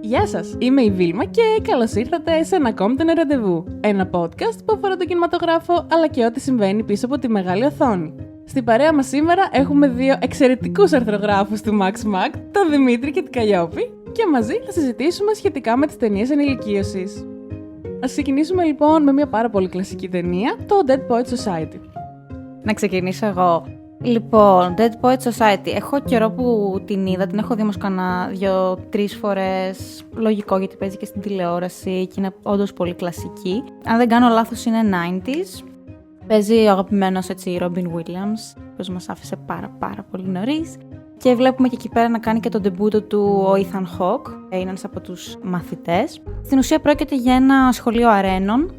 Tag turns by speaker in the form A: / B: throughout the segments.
A: Γεια σας, είμαι η Βίλμα και καλώς ήρθατε σε ένα ακόμη ραντεβού. Ένα podcast που αφορά τον κινηματογράφο αλλά και ό,τι συμβαίνει πίσω από τη μεγάλη οθόνη. Στην παρέα μας σήμερα έχουμε δύο εξαιρετικούς αρθρογράφους του Max Mag, τον Δημήτρη και την Καλλιόπη, και μαζί θα συζητήσουμε σχετικά με τις ταινίες ενηλικίωσης. Ας ξεκινήσουμε λοιπόν με μια πάρα πολύ κλασική ταινία, το Dead Poets Society.
B: Να ξεκινήσω εγώ. Λοιπόν, Dead Poets Society. Έχω καιρό που την είδα, την έχω δει όμως κάνα 2-3 φορές. Λογικό, γιατί παίζει και στην τηλεόραση και είναι όντως πολύ κλασική. Αν δεν κάνω λάθος, είναι 90s. Παίζει ο αγαπημένος Robin Williams, που μας άφησε πάρα πολύ νωρίς. Και βλέπουμε και εκεί πέρα να κάνει και τον ντεμπούτο του ο Ethan Hawke. Είναι ένας από τους μαθητές. Στην ουσία πρόκειται για ένα σχολείο αρένων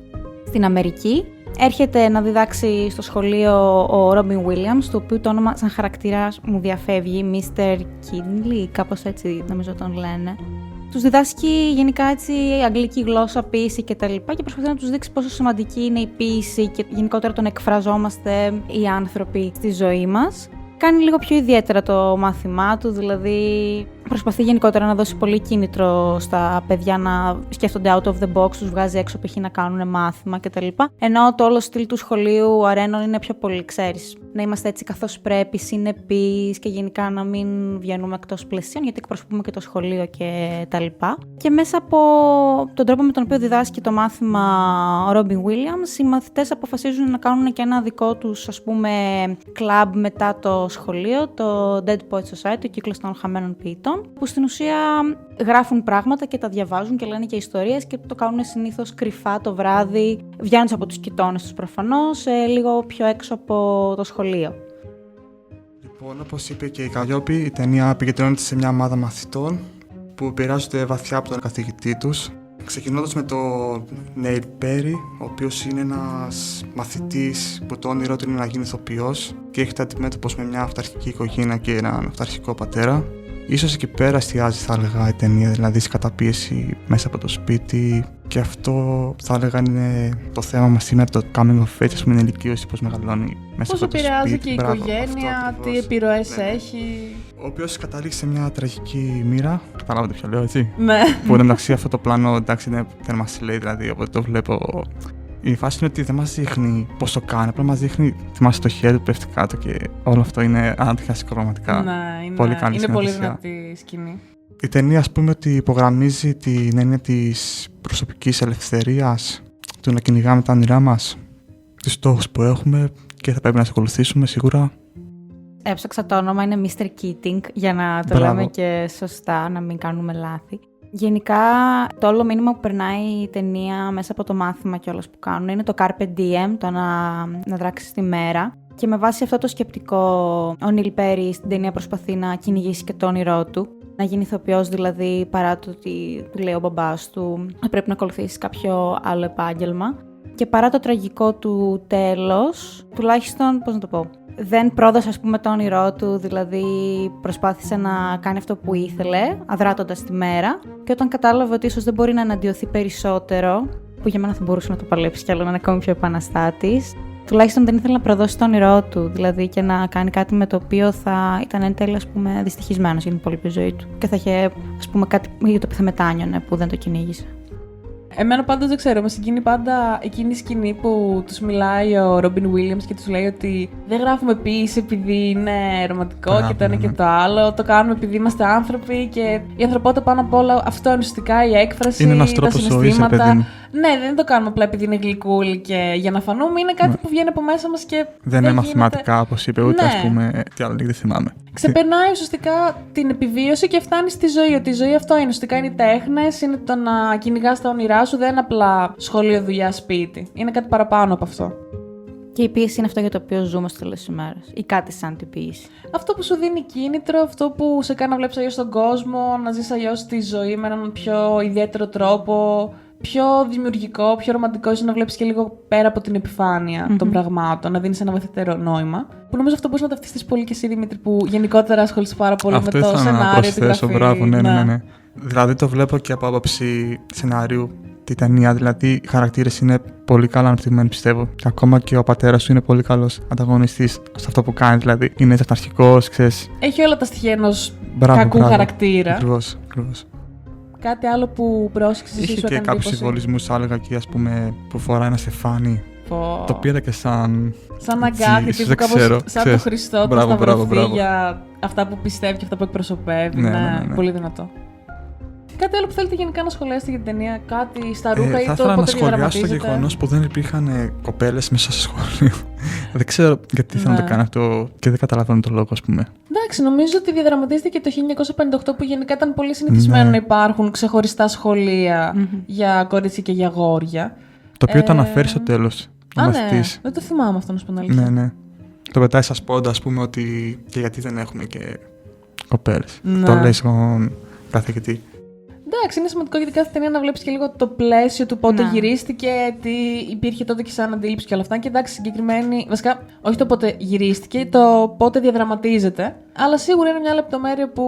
B: στην Αμερική. Έρχεται να διδάξει στο σχολείο ο Robin Williams, το οποίο το όνομα σαν χαρακτήρας μου διαφεύγει, Mr. Kinley, κάπως έτσι νομίζω τον λένε. Τους διδάσκει γενικά έτσι αγγλική γλώσσα, ποίηση κτλ. Και προσπαθεί να τους δείξει πόσο σημαντική είναι η ποίηση και γενικότερα τον εκφραζόμαστε οι άνθρωποι στη ζωή μας. Κάνει λίγο πιο ιδιαίτερα το μάθημά του, δηλαδή προσπαθεί γενικότερα να δώσει πολύ κίνητρο στα παιδιά να σκέφτονται out of the box, τους βγάζει έξω π.χ. να κάνουν μάθημα κτλ. Ενώ το όλο στυλ του σχολείου αρένων είναι πιο πολύ, ξέρεις, να είμαστε έτσι καθώς πρέπει, συνεπείς και γενικά να μην βγαίνουμε εκτός πλαισίων, γιατί εκπροσωπούμε και το σχολείο κτλ. Και μέσα από τον τρόπο με τον οποίο διδάσκει το μάθημα ο Robin Williams, οι μαθητές αποφασίζουν να κάνουν και ένα δικό τους, ας πούμε, κλαμπ μετά το σχολείο, το Dead Poets Society, ο κύκλος των χαμένων ποιητών, που στην ουσία γράφουν πράγματα και τα διαβάζουν και λένε και ιστορίες και το κάνουν συνήθως κρυφά το βράδυ, βγαίνοντας από τους κοιτώνες τους προφανώς, λίγο πιο έξω από το σχολείο.
C: Λοιπόν, όπως είπε και η Καλλιόπη, η ταινία επικεντρώνεται σε μια ομάδα μαθητών που επηρεάζονται βαθιά από τον καθηγητή τους. Ξεκινώντας με τον Neil Perry, ο οποίος είναι ένας μαθητής που το όνειρό του είναι να γίνει ηθοποιός και έχετε αντιμέτωπος με μια αυταρχική οικογένεια και έναν αυταρχικό πατέρα. Ίσως εκεί πέρα εστιάζει, θα έλεγα, η ταινία, δηλαδή στην καταπίεση μέσα από το σπίτι, και αυτό θα έλεγα είναι το θέμα μας σήμερα, το coming of age, ας πούμε, ηλικίωση, πώς μεγαλώνει μέσα από το σπίτι.
A: Πώς επηρεάζει και η οικογένεια, τι επιρροές έχει.
C: Ο οποίος καταλήγει σε μια τραγική μοίρα. Καταλάβατε ποιο λέω, έτσι.
A: Ναι.
C: Που εντάξει, αυτό το πλάνο εντάξει, δεν μας λέει, δηλαδή, οπότε το βλέπω. Η φάση είναι ότι δεν μας δείχνει πώς το κάνει, απλά μας δείχνει, θυμάσαι το χέρι του πέφτει κάτω και όλο αυτό είναι αντιχαστικό πραγματικά.
A: Ναι,
C: πολύ καλή
A: είναι πολύ
C: συνεργασία.
A: δυνατή σκηνή.
C: Η ταινία, ας πούμε, ότι υπογραμμίζει την έννοια της προσωπικής ελευθερίας, του να κυνηγάμε τα όνειρά μας, τους στόχους που έχουμε και θα πρέπει να τους ακολουθήσουμε σίγουρα.
B: Έψαξα το όνομα, είναι Mr. Keating, για να το λέμε και σωστά, να μην κάνουμε λάθη. Γενικά, το όλο μήνυμα που περνάει η ταινία μέσα από το μάθημα και όλες που κάνουν είναι το Carpe Diem, το να δράξεις τη μέρα. Και με βάση αυτό το σκεπτικό, ο Neil Perry στην ταινία προσπαθεί να κυνηγήσει και το όνειρό του. Να γίνει ηθοποιός, δηλαδή, παρά το ότι του λέει ο μπαμπάς του πρέπει να ακολουθήσει κάποιο άλλο επάγγελμα. Και παρά το τραγικό του τέλος, τουλάχιστον, πώς να το πω, δεν πρόδωσε, ας πούμε, το όνειρό του, δηλαδή προσπάθησε να κάνει αυτό που ήθελε, αδράτοντας τη μέρα, και όταν κατάλαβε ότι ίσως δεν μπορεί να αναντιωθεί περισσότερο, που για μένα θα μπορούσε να το παλέψει κι άλλο, να είναι ακόμη πιο επαναστάτης, τουλάχιστον δεν ήθελε να προδώσει το όνειρό του, δηλαδή, και να κάνει κάτι με το οποίο θα ήταν εν τέλει, ας πούμε, δυστυχισμένος για την υπόλοιπη ζωή του και θα είχε, ας πούμε, κάτι για το οποίο θα μετάνιωνε που δεν το κυνήγησε.
A: Εμένα πάντως δεν ξέρω, με συγκινεί πάντα εκείνη η σκηνή που τους μιλάει ο Robin Williams και τους λέει ότι δεν γράφουμε ποίηση επειδή είναι ρομαντικό και το ένα και το άλλο. Το κάνουμε επειδή είμαστε άνθρωποι και η ανθρωπότητα πάνω απ' όλα, αυτό είναι ουσιαστικά η έκφραση,
C: είναι ένας τρόπος
A: τα συναισθήματα.
C: ζωής, παιδί μου.
A: Ναι, δεν το κάνουμε απλά επειδή είναι γλυκούλη και για να φανούμε, είναι κάτι που βγαίνει από μέσα μας και
C: δεν είναι μαθηματικά, όπως είπε, ούτε,
A: ναι,
C: ας πούμε, τι άλλο δεν θυμάμαι.
A: Ξεπερνάει ουσιαστικά την επιβίωση και φτάνει στη ζωή. Ότι η ζωή αυτό είναι. Ουσιαστικά είναι οι τέχνες, είναι το να κυνηγάς τα όνειρά σου, δεν είναι απλά σχολείο, δουλειά, σπίτι. Είναι κάτι παραπάνω από αυτό.
B: Και η ποίηση είναι αυτό για το οποίο ζούμε στις τέλος της ημέρας. Ή κάτι σαν την ποίηση.
A: Αυτό που σου δίνει κίνητρο, αυτό που σε κάνει να βλέπεις αλλιώς τον κόσμο, να ζεις αλλιώς τη ζωή με έναν πιο ιδιαίτερο τρόπο, πιο δημιουργικό, πιο ρομαντικό, ίσως να βλέπεις και λίγο πέρα από την επιφάνεια των πραγμάτων, να δίνεις ένα βαθύτερο νόημα. Που νομίζω αυτό μπορείς να ταυτιστείς πολύ και εσύ, Δημήτρη, που γενικότερα ασχολείσαι πάρα πολύ
C: αυτό
A: με το σενάριο, την γραφή.
C: Μπράβο, ναι. Δηλαδή το βλέπω και από άποψη σενάριου τη ταινία. Δηλαδή οι χαρακτήρες είναι πολύ καλά αναπτυγμένοι, πιστεύω. Και ακόμα και ο πατέρας του είναι πολύ καλός ανταγωνιστής σε αυτό που κάνει. Δηλαδή είναι αυταρχικός, ξέρεις.
A: Έχει όλα τα στοιχεία ενός κακού χαρακτήρα.
C: Ακριβώς.
A: Κάτι άλλο που πρόσεξες
C: Είχε
A: εσύ, σου
C: και
A: έκανε
C: κάποιους
A: εντύπωση?
C: συμβολισμούς, άλλα εκεί, ας πούμε, που φοράει ένα στεφάνι. Το πήρα και σαν.
A: Σαν αγκάθι,
C: δεν
A: τύπου κάπως
C: ξέρω,
A: σαν
C: ξέρεις.
A: το Χριστό που
C: Μπράβο,
A: σταυρωθεί για αυτά που πιστεύει και αυτά που εκπροσωπεύει.
C: Ναι.
A: Πολύ δυνατό. Κάτι άλλο που θέλετε γενικά να σχολιάσετε για την ταινία, κάτι στα ρούχα ή
C: θα
A: το
C: ήθελα να
A: πότε
C: σχολιάσω το
A: διαδραματίζεται?
C: γεγονός που δεν υπήρχαν κοπέλες μέσα στο σχολείο. Δεν ξέρω γιατί θέλω να το κάνω αυτό και δεν καταλαβαίνω τον λόγο, ας πούμε.
A: Εντάξει, νομίζω ότι διαδραματίζεται και το 1958 που γενικά ήταν πολύ συνηθισμένο να υπάρχουν ξεχωριστά σχολεία για κορίτσια και για αγόρια.
C: Το οποίο το αναφέρει στο τέλος.
A: Ναι, δεν το θυμάμαι αυτό, να σου πω την αλήθεια.
C: Ναι. Το πετάει στα σπόντα, ας πούμε, ότι και γιατί δεν έχουμε και κοπέλες.
A: Ναι.
C: Το λέει στον καθηγητή.
A: Εντάξει, είναι σημαντικό γιατί κάθε ταινία να βλέπεις και λίγο το πλαίσιο του πότε γυρίστηκε, τι υπήρχε τότε και σαν αντίληψη και όλα αυτά. Και εντάξει, συγκεκριμένη. Βασικά, όχι το πότε γυρίστηκε, το πότε διαδραματίζεται. Αλλά σίγουρα είναι μια λεπτομέρεια που.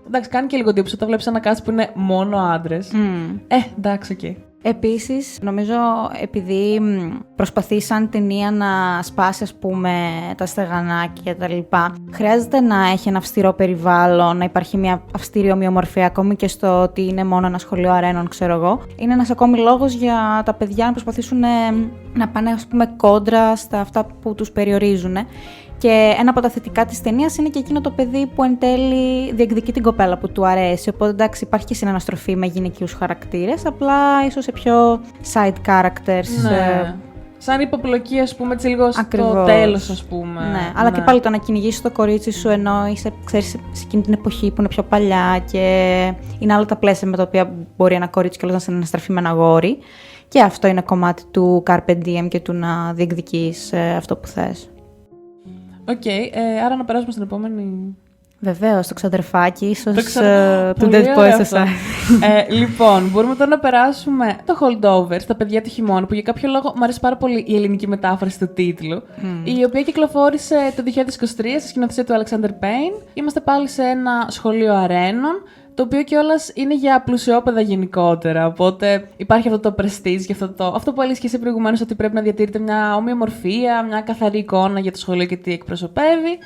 A: Εντάξει, κάνει και λίγο εντύπωση όταν βλέπεις ένα cast που είναι μόνο άντρες. Εντάξει, οκ.
B: Επίσης, νομίζω επειδή προσπαθεί σαν ταινία να σπάσει, ας πούμε, τα στεγανάκια και τα λοιπά, χρειάζεται να έχει ένα αυστηρό περιβάλλον, να υπάρχει μια αυστηρή ομοιομορφία, ακόμη και στο ότι είναι μόνο ένα σχολείο αρένων, ξέρω εγώ. Είναι ένας ακόμη λόγος για τα παιδιά να προσπαθήσουν να πάνε, ας πούμε, κόντρα στα αυτά που τους περιορίζουν. Και ένα από τα θετικά της ταινίας είναι και εκείνο το παιδί που εν τέλει διεκδικεί την κοπέλα που του αρέσει. Οπότε εντάξει, υπάρχει και συναναστροφή με γυναικείους χαρακτήρες, απλά ίσως σε πιο side characters.
A: Ναι. Σαν υποπλοκή, ας πούμε, έτσι λίγο στο τέλος, ας πούμε.
B: Ναι, αλλά και πάλι το να κυνηγήσεις το κορίτσι σου ενώ είσαι, ξέρεις, σε εκείνη την εποχή που είναι πιο παλιά και είναι άλλα τα πλαίσια με τα οποία μπορεί ένα κορίτσι κιόλας να συναναστραφεί με ένα αγόρι. Και αυτό είναι κομμάτι του Carpe Diem και του να διεκδικείς αυτό που θες.
A: Οκ, άρα να περάσουμε στην επόμενη.
B: Βεβαίως, το ξαδερφάκι, ίσως του Dead Boys Society.
A: Λοιπόν, μπορούμε τώρα να περάσουμε το Holdovers, τα παιδιά του χειμώνα, που για κάποιο λόγο μου αρέσει πάρα πολύ η ελληνική μετάφραση του τίτλου, η οποία κυκλοφόρησε το 2023 στη σκηνοθεσία του Alexander Payne. Είμαστε πάλι σε ένα σχολείο αρένων, το οποίο κιόλας είναι για πλουσιόπαιδα γενικότερα. Οπότε υπάρχει αυτό το prestige και αυτό που έλεγες και εσύ προηγουμένως, ότι πρέπει να διατηρείται μια ομοιομορφία, μια καθαρή εικόνα για το σχολείο και τι εκπροσωπεύει.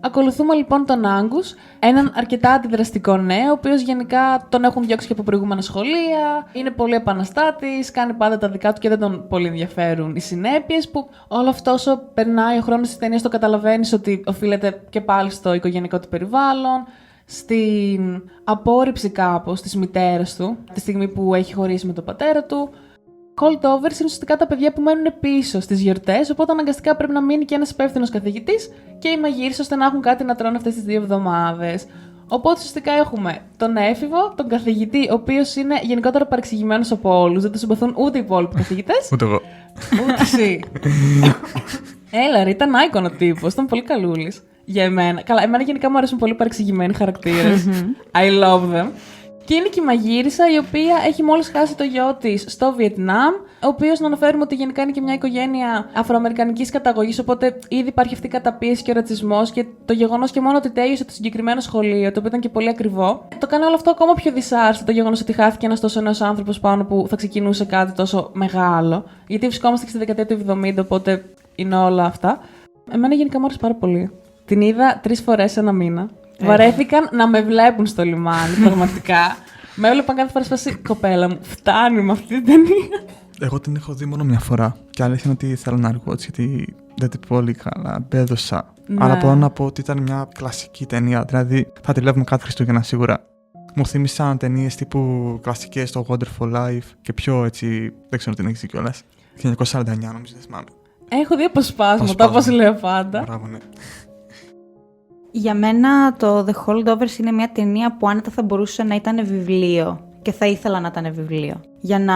A: Ακολουθούμε λοιπόν τον Άγκους, έναν αρκετά αντιδραστικό νέο, ο οποίος γενικά τον έχουν διώξει και από προηγούμενα σχολεία, είναι πολύ επαναστάτης, κάνει πάντα τα δικά του και δεν τον πολύ ενδιαφέρουν οι συνέπειες, που όλο αυτό όσο περνάει ο χρόνος της ταινίας το καταλαβαίνεις ότι οφείλεται και πάλι στο οικογενεικό του περιβάλλον, στην απόρριψη κάπως της μητέρας του, τη στιγμή που έχει χωρίσει με τον πατέρα του. Holdovers είναι ουσιαστικά τα παιδιά που μένουν πίσω στις γιορτές, οπότε αναγκαστικά πρέπει να μείνει και ένας υπεύθυνος καθηγητής και οι μαγείρες ώστε να έχουν κάτι να τρώνε αυτές τις 2 εβδομάδες. Οπότε ουσιαστικά έχουμε τον έφηβο, τον καθηγητή, ο οποίος είναι γενικότερα παρεξηγημένος από όλους, δεν του συμπαθούν ούτε οι υπόλοιποι καθηγητές.
C: Ούτε εγώ.
A: Ούτε εσύ. Έλα, ρε, ήταν icon ο τύπος, ήταν πολύ καλούλης. Για εμένα. Καλά, εμένα γενικά μου αρέσουν πολύ παρεξηγημένοι χαρακτήρες. I love them. Και είναι και η μαγείρισα, η οποία έχει μόλις χάσει το γιο της στο Βιετνάμ, ο οποίος να αναφέρουμε ότι γενικά είναι και μια οικογένεια αφροαμερικανικής καταγωγής, οπότε ήδη υπάρχει αυτή η καταπίεση και ο ρατσισμός και το γεγονός και μόνο ότι τέλειωσε το συγκεκριμένο σχολείο, το οποίο ήταν και πολύ ακριβό, το κάνει όλο αυτό ακόμα πιο δυσάρεστο, το γεγονός ότι χάθηκε ένας τόσο νέος άνθρωπος πάνω που θα ξεκινούσε κάτι τόσο μεγάλο, γιατί βρισκόμαστε και στη δεκαετία του 70, οπότε είναι όλα αυτά. Εμένα γενικά μου άρεσε πάρα πολύ. Την είδα 3 φορές ένα μήνα. Βαρέθηκαν να με βλέπουν στο λιμάνι, πραγματικά. Με έβλεπαν κάθε φορά σπάσει, κοπέλα μου, φτάνει με αυτή την ταινία.
C: Εγώ την έχω δει μόνο μια φορά. Και αλήθεια είναι ότι ήθελα να αργήσω, γιατί δεν την πολύ καλά μπέδωσα.
A: Ναι.
C: Αλλά μπορώ να πω ότι ήταν μια κλασική ταινία. Δηλαδή θα τη βλέπουμε κάθε Χριστούγεννα σίγουρα. Μου θύμισαν ταινίες τύπου κλασικές, το Wonderful Life και πιο έτσι. Δεν ξέρω τι είναι κιόλας. 1949 νομίζω, δεν θυμάμαι.
A: Έχω δει αποσπάσματα, όπως λέω πάντα.
C: Μπράβο, ναι.
B: Για μένα το The Holdovers είναι μια ταινία που άνετα θα μπορούσε να ήταν βιβλίο και θα ήθελα να ήταν βιβλίο. Για να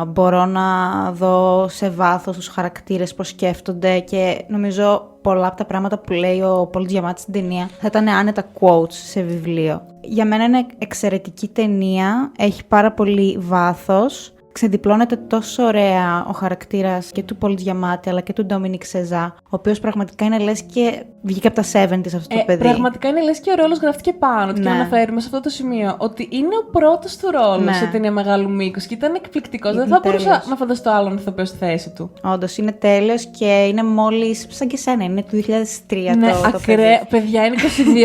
B: μπορώ να δω σε βάθος τους χαρακτήρες πώς σκέφτονται και νομίζω πολλά από τα πράγματα που λέει ο Πολ Τζιαμάτη στην ταινία θα ήταν άνετα quotes σε βιβλίο. Για μένα είναι εξαιρετική ταινία, έχει πάρα πολύ βάθος. ξεδιπλώνεται τόσο ωραία ο χαρακτήρας και του Πολ Τζιαμάτι αλλά και του Ντόμινικ Σεζά, ο οποίος πραγματικά είναι λες και βγήκε από τα 70's αυτό το παιδί.
A: Πραγματικά είναι λες και ο ρόλος γραφτηκε πάνω του. Και να αναφέρουμε σε αυτό το σημείο ότι είναι ο πρώτος του ρόλος σε ταινία μεγάλου μήκους και ήταν εκπληκτικός. Δεν θα μπορούσα να φανταστώ άλλον ηθοποιό στη θέση του.
B: Όντως είναι τέλειος και είναι μόλις σαν και σένα, είναι του 2003
A: ναι,
B: το παιδί.
A: Παιδιά, είναι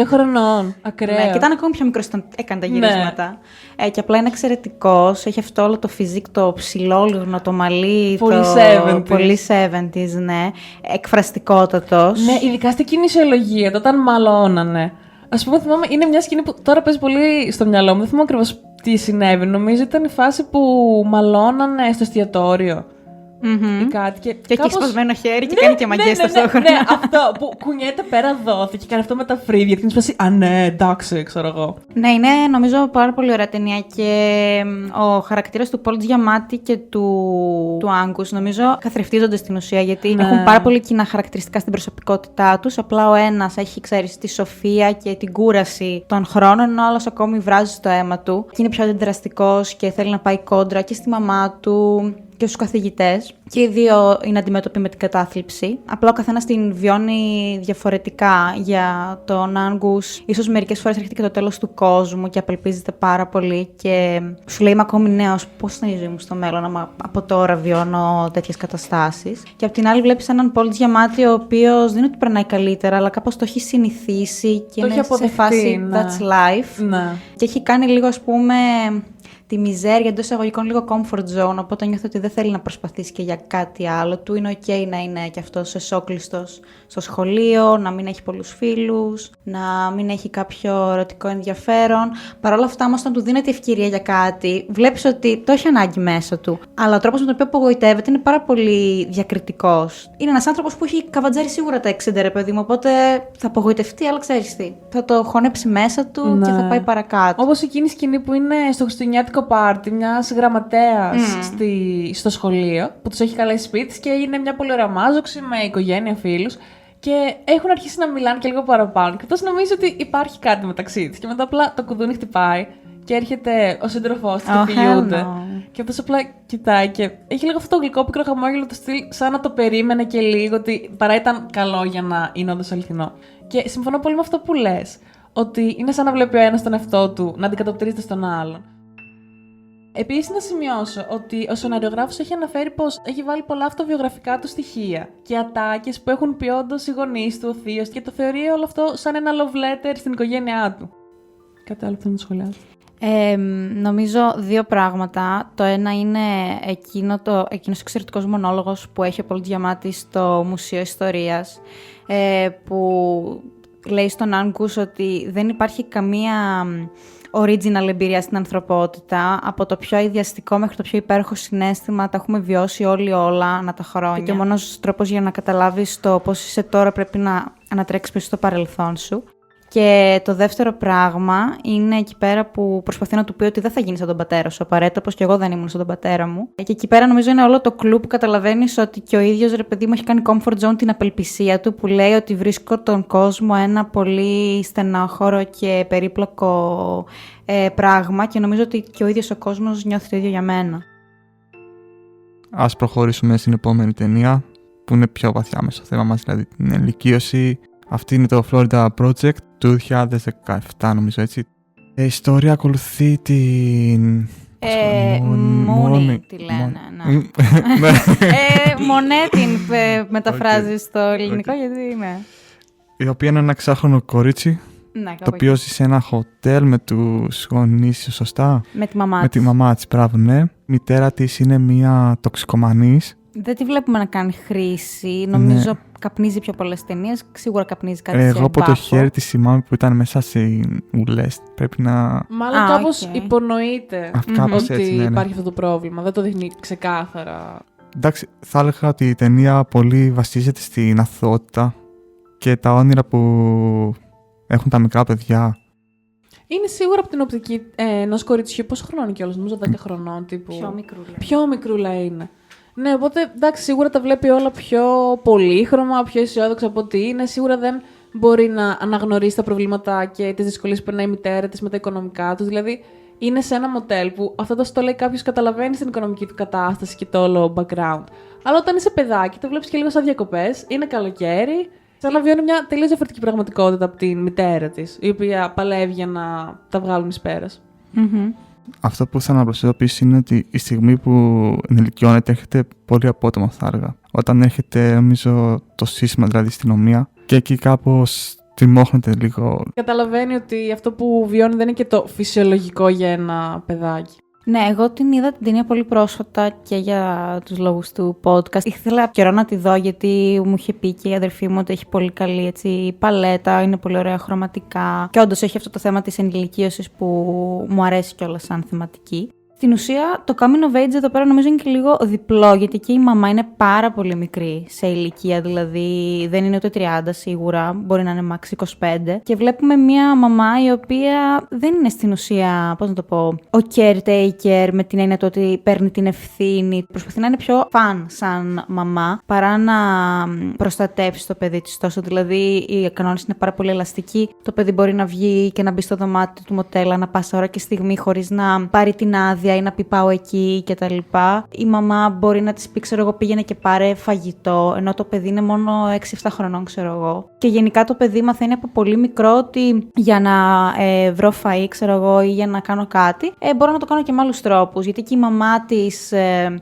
A: 22 χρονών. Ακραίο.
B: Ναι, και ήταν ακόμη πιο μικρός όταν έκανε τα γυρίσματα. Και απλά είναι εξαιρετικός. Έχει αυτό όλο το φιζίκ, το ψηλόλιγνο, το μαλλί. Πολύ 70's, ναι. Εκφραστικότατος.
A: Ναι, ειδικά στην κινησιολογία, όταν μαλώνανε. Ας πούμε, θυμάμαι, είναι μια σκηνή που τώρα παίζει πολύ στο μυαλό μου. Δεν θυμάμαι ακριβώς τι συνέβη. Νομίζω ήταν η φάση που μαλώνανε στο εστιατόριο. Ή κάτι. Και
B: έχει σπασμένο χέρι και κάνει και μαγκές ταυτόχρονα.
A: Ναι, αυτό που κουνιέται πέρα δόθη και κάνει αυτό με τα φρύδια. Και είναι σπάσει. Α, ναι, εντάξει, ξέρω εγώ.
B: Ναι, είναι νομίζω πάρα πολύ ωραία ταινία και ο χαρακτήρας του Πολ Τζιαμάτι και του Άγκους νομίζω καθρεφτίζονται στην ουσία γιατί έχουν πάρα πολύ κοινά χαρακτηριστικά στην προσωπικότητά τους. Απλά ο ένας έχει, ξέρεις, τη σοφία και την κούραση των χρόνων, ενώ ο άλλος ακόμη βράζει στο αίμα του και είναι πιο αντιδραστικός και θέλει να πάει κόντρα και στη μαμά του και στους καθηγητές. Και οι δύο είναι αντιμέτωποι με την κατάθλιψη. Απλά ο καθένας την βιώνει διαφορετικά. Για τον Άγκους, ίσως μερικές φορές έρχεται και το τέλος του κόσμου και απελπίζεται πάρα πολύ. Και σου λέει: είμαι ακόμη νέος. Πώς θα είναι η ζωή μου στο μέλλον, άμα από τώρα βιώνω τέτοιες καταστάσεις. Και απ' την άλλη, βλέπεις έναν Πολ Τζιαμάτι, ο οποίος δεν είναι ότι περνάει καλύτερα, αλλά κάπως το έχει συνηθίσει και
A: το
B: είναι σε φάση that's life.
A: Ναι.
B: Και έχει κάνει λίγο, ας πούμε, τη μιζέρια εντός εισαγωγικών λίγο comfort zone, οπότε νιώθω ότι δεν θέλει να προσπαθήσει και για κάτι άλλο. Του είναι ok να είναι κι αυτός εσόκλειστος στο σχολείο, να μην έχει πολλούς φίλους, να μην έχει κάποιο ερωτικό ενδιαφέρον. Παρ' όλα αυτά όμως όταν του δίνεται ευκαιρία για κάτι, βλέπεις ότι το έχει ανάγκη μέσα του. Αλλά ο τρόπος με τον οποίο απογοητεύεται είναι πάρα πολύ διακριτικός. Είναι ένας άνθρωπος που έχει καβατζάρει σίγουρα τα 60, ρε παιδί μου, οπότε θα απογοητευτεί, αλλά ξέρεις τι. Θα το χωνέψει μέσα του και θα πάει παρακάτω.
A: Όπως εκείνη η σκηνή που είναι στο χριστουγεννιάτικο πάρτι μιας γραμματέας στο σχολείο, που τους έχει καλέσει σπίτι και είναι μια πολύ ωραία μάζοξη με οικογένεια, φίλους. Και έχουν αρχίσει να μιλάνε και λίγο παραπάνω. Και αυτός νομίζει ότι υπάρχει κάτι μεταξύ της. Και μετά απλά το κουδούνι χτυπάει και έρχεται ο σύντροφός της και φιλιούνται. Και αυτός απλά κοιτάει και έχει λίγο αυτό το γλυκό πικρό χαμόγελο του στυλ, σαν να το περίμενε και λίγο ότι παρά ήταν καλό για να είναι όντως αληθινό. Και συμφωνώ πολύ με αυτό που λες. Ότι είναι σαν να βλέπει ο ένας τον εαυτό του να αντικατοπτρίζεται στον άλλον. Επίσης, να σημειώσω ότι ο σεναριογράφος έχει αναφέρει πως έχει βάλει πολλά αυτοβιογραφικά του στοιχεία και ατάκες που έχουν πει όντως οι γονείς του, ο θείος, και το θεωρεί όλο αυτό σαν ένα love letter στην οικογένειά του. Κάτι άλλο που θέλω να σχολιάσω.
B: Νομίζω δύο πράγματα. Το ένα είναι εκείνος εξαιρετικός μονόλογος που έχει ο Πολ Τζιαμάτι στο Μουσείο Ιστορίας, που λέει στον Άγκους ότι δεν υπάρχει καμία original εμπειρία στην ανθρωπότητα. Από το πιο ιδιαστικό μέχρι το πιο υπέροχο συναίσθημα τα έχουμε βιώσει όλοι όλα ανά τα χρόνια. Και ο μόνος τρόπος για να καταλάβεις το πώς είσαι τώρα πρέπει να ανατρέξεις πίσω στο παρελθόν σου. Και το δεύτερο πράγμα είναι εκεί πέρα που προσπαθεί να του πει ότι δεν θα γίνει σαν τον πατέρα σου απαραίτητα, όπως και εγώ δεν ήμουν σαν τον πατέρα μου. Και εκεί πέρα νομίζω είναι όλο το κλου που καταλαβαίνεις ότι και ο ίδιος, ρε παιδί μου, έχει κάνει comfort zone την απελπισία του, που λέει ότι βρίσκω τον κόσμο ένα πολύ στενάχωρο και περίπλοκο πράγμα, και νομίζω ότι και ο ίδιος ο κόσμος νιώθει το ίδιο για μένα.
C: Ας προχωρήσουμε στην επόμενη ταινία, που είναι πιο βαθιά μέσα στο θέμα μας, δηλαδή την ενηλικίωση. Αυτή είναι το Florida Project του 2017, νομίζω, έτσι. Η ιστορία ακολουθεί την...
B: Μόνη τη λένε, ναι. Μονέ την μεταφράζει στο ελληνικό, γιατί είναι...
C: Η οποία είναι ένα 6χρονο κορίτσι, το οποίο ζει σε ένα χοτέλ με τους γονείς, σωστά?
B: Με τη μαμά της.
C: Με τη μαμά της, μπράβο, ναι. Η μητέρα της είναι μια τοξικομανής.
B: Δεν τη βλέπουμε να κάνει χρήση. Νομίζω καπνίζει πιο πολλές ταινίες. Σίγουρα καπνίζει κάτι σε
C: Εγώ από το χέρι της θυμάμαι που ήταν μέσα σε ουλές. Πρέπει να...
A: Μάλλον κάπως υπονοείται
C: κάπως
A: ότι
C: έτσι, ναι.
A: υπάρχει αυτό το πρόβλημα. Δεν το δείχνει ξεκάθαρα.
C: Εντάξει, θα έλεγα ότι η ταινία πολύ βασίζεται στην αθωότητα και τα όνειρα που έχουν τα μικρά παιδιά.
A: Είναι σίγουρα από την οπτική ενός κοριτσιού. Πόσο χρονών είναι κιόλας, νομίζω 10 χρονών τύπου. Πιο μικρούλα είναι. Ναι, οπότε εντάξει, σίγουρα τα βλέπει όλα πιο πολύχρωμα, πιο αισιόδοξα από ό,τι είναι. Σίγουρα δεν μπορεί να αναγνωρίσει τα προβλήματα και τις δυσκολίες που περνάει η μητέρα της με τα οικονομικά τους. Δηλαδή, είναι σε ένα μοτέλ που αυτό το λέει κάποιος, καταλαβαίνει την οικονομική του κατάσταση και το όλο background. Αλλά όταν είσαι παιδάκι, το βλέπεις και λίγο σαν διακοπές, είναι καλοκαίρι, σαν να βιώνει μια τελείως διαφορετική πραγματικότητα από την μητέρα της, η οποία παλεύει για να τα βγάλουν εις πέρας.
C: Αυτό που θέλω να προσθέσω επίσης είναι ότι η στιγμή που ενηλικιώνεται έρχεται πολύ απότομα, θα έλεγα. Όταν έρχεται, νομίζω, το σύστημα, δηλαδή η αστυνομία, και εκεί κάπως τριμώχνεται λίγο.
A: Καταλαβαίνει ότι αυτό που βιώνει δεν είναι και το φυσιολογικό για ένα παιδάκι.
B: Ναι, εγώ την είδα την ταινία πολύ πρόσφατα και για τους λόγους του podcast. Ήθελα καιρό να τη δω γιατί μου είχε πει και η αδερφή μου ότι έχει πολύ καλή έτσι, παλέτα, είναι πολύ ωραία χρωματικά. Και όντως έχει αυτό το θέμα της ενηλικίωσης που μου αρέσει κιόλας σαν θεματική. Στην ουσία, το coming of age εδώ πέρα νομίζω είναι και λίγο διπλό, γιατί και η μαμά είναι πάρα πολύ μικρή σε ηλικία, δηλαδή δεν είναι ούτε 30 σίγουρα, μπορεί να είναι max 25. Και βλέπουμε μια μαμά η οποία δεν είναι στην ουσία, πώς να το πω, ο caretaker με την έννοια του ότι παίρνει την ευθύνη. Προσπαθεί να είναι πιο fun σαν μαμά, παρά να προστατεύσει το παιδί της τόσο. Δηλαδή, οι κανόνες είναι πάρα πολύ ελαστικοί. Το παιδί μπορεί να βγει και να μπει στο δωμάτιο του μοτέλ ανά πάσα ώρα και στιγμή χωρίς να πάρει την άδεια ή να πει πάω εκεί κτλ. Η μαμά μπορεί να της πει, ξέρω εγώ, πήγαινε και πάρε φαγητό, ενώ το παιδί είναι μόνο 6-7 χρονών, ξέρω εγώ. Και γενικά το παιδί μαθαίνει από πολύ μικρό ότι για να βρω φαΐ, ξέρω εγώ, ή για να κάνω κάτι, μπορώ να το κάνω και με άλλους τρόπους. Γιατί και η μαμά της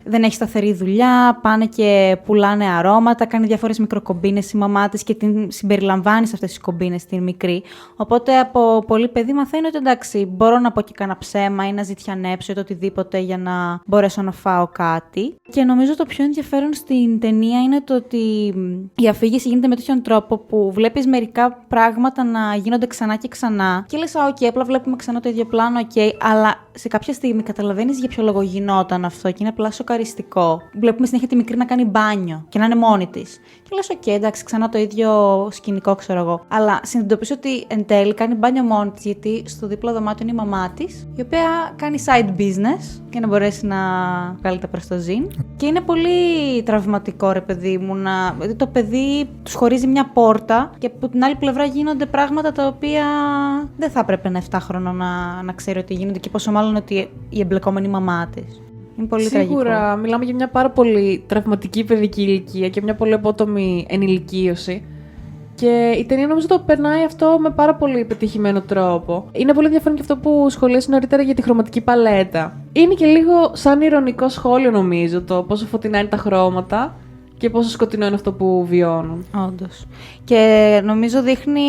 B: δεν έχει σταθερή δουλειά, πάνε και πουλάνε αρώματα, κάνει διάφορες μικροκομπίνες η μαμά της και την συμπεριλαμβάνει σε αυτές τις κομπίνες την μικρή. Οπότε από πολύ παιδί μαθαίνει ότι εντάξει, μπορώ να πω και κάνα ψέμα ή να ζητιανέψω ή το οτιδήποτε για να μπορέσω να φάω κάτι. Και νομίζω το πιο ενδιαφέρον στην ταινία είναι το ότι η αφήγηση γίνεται με τέτοιον τρόπο που βλέπεις μερικά πράγματα να γίνονται ξανά και ξανά. Και λες, οκ, απλά βλέπουμε ξανά το ίδιο πλάνο, αλλά σε κάποια στιγμή καταλαβαίνεις για ποιο λόγο γινόταν αυτό και είναι απλά σοκαριστικό. Βλέπουμε συνέχεια τη μικρή να κάνει μπάνιο και να είναι μόνη της. Και λες, οκ, εντάξει, ξανά το ίδιο σκηνικό, ξέρω εγώ. Αλλά συνειδητοποιείς ότι εν τέλει κάνει μπάνιο μόνη της, γιατί στο δίπλο δωμάτιο είναι η μαμά της, η οποία κάνει side business για να μπορέσει να βγάλει τα προς το ζήν. Και είναι πολύ τραυματικό, ρε παιδί μου, γιατί το παιδί τους χωρίζει μια πόρτα και από την άλλη πλευρά γίνονται πράγματα τα οποία δεν θα έπρεπε ένα 7 χρόνο να ξέρει ότι γίνονται, και πόσο μάλλον ότι η εμπλεκόμενη μαμά της. Είναι πολύ
A: Σίγουρα
B: τραγικό.
A: μιλάμε για μια πάρα πολύ τραυματική παιδική ηλικία και μια πολύ απότομη ενηλικίωση. Και η ταινία νομίζω το περνάει αυτό με πάρα πολύ πετυχημένο τρόπο. Είναι πολύ ενδιαφέρον και αυτό που σχολίασε νωρίτερα για τη χρωματική παλέτα. Είναι και λίγο σαν ηρωνικό σχόλιο, νομίζω, το πόσο φωτεινά είναι τα χρώματα και πόσο σκοτεινό είναι αυτό που βιώνουν.
B: Όντως. Και νομίζω δείχνει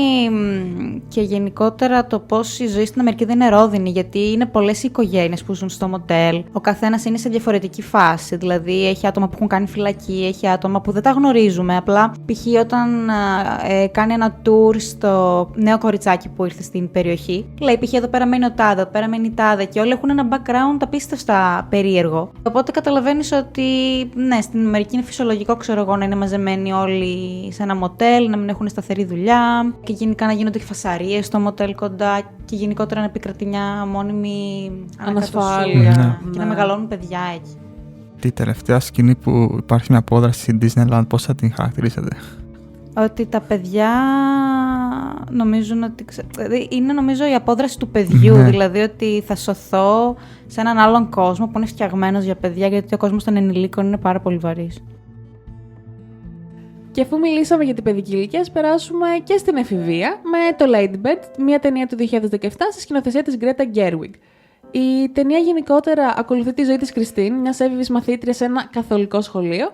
B: και γενικότερα το πώς η ζωή στην Αμερική δεν είναι ρόδινη, γιατί είναι πολλές οι οικογένειες που ζουν στο μοτέλ. Ο καθένας είναι σε διαφορετική φάση. Δηλαδή, έχει άτομα που έχουν κάνει φυλακή, έχει άτομα που δεν τα γνωρίζουμε. Απλά, π.χ. όταν κάνει ένα tour στο νέο κοριτσάκι που ήρθε στην περιοχή, λέει, π.χ. εδώ πέρα μένει ο τάδε, εδώ πέρα μένει η τάδε, και όλοι έχουν ένα background απίστευτα περίεργο. Οπότε καταλαβαίνεις ότι, ναι, στην Αμερική είναι φυσιολογικό, ξέρω εγώ, να είναι μαζεμένοι όλοι σε ένα μοτέλ, να μην έχουν σταθερή δουλειά και γενικά να γίνονται και φασαρίες στο μοτέλ κοντά και γενικότερα να επικρατεί μια μόνιμη
A: ανασφάλεια
B: και να μεγαλώνουν παιδιά εκεί.
C: Τη τελευταία σκηνή που υπάρχει μια απόδραση στην Disneyland, πώς θα την χαρακτηρίσετε?
B: Ότι τα παιδιά νομίζουν ότι... είναι νομίζω η απόδραση του παιδιού, δηλαδή ότι θα σωθώ σε έναν άλλον κόσμο που είναι φτιαγμένος για παιδιά, γιατί ο κόσμος των ενηλίκων είναι πάρα πολύ βαρύς.
A: Και αφού μιλήσαμε για την παιδική ηλικία, ας περάσουμε και στην εφηβεία με το Ladybird, μια ταινία του 2017 στη σκηνοθεσία της Greta Gerwig. Η ταινία γενικότερα ακολουθεί τη ζωή της Κριστίν, μιας έφηβης μαθήτριας σε ένα καθολικό σχολείο,